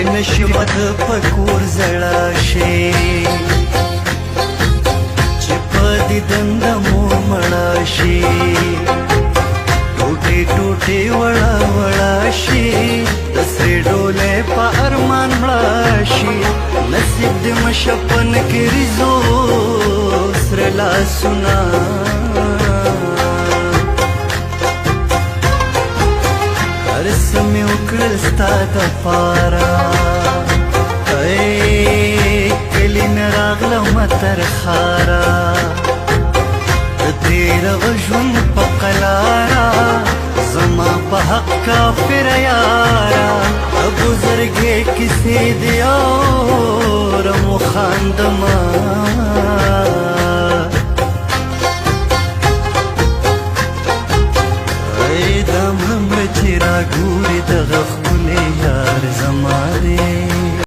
نشبت پکور زړه شي چې په دیدن د مور مړه شي ټوټې ټوټې وړه وړه شي د سرې ډولۍ په ارمان مړه شي نصیب د مشپن کې رزو سره لاسونه هرڅه مې وکړل ستا دپاره کلي نه راغلمه تر ښاره د تېره ژوند په قلاره زما په حق کافره یاره د بزرګې کیسې دې اورم وخاندمه دا مړه چې راګورې دغه ښکلی یار زما دی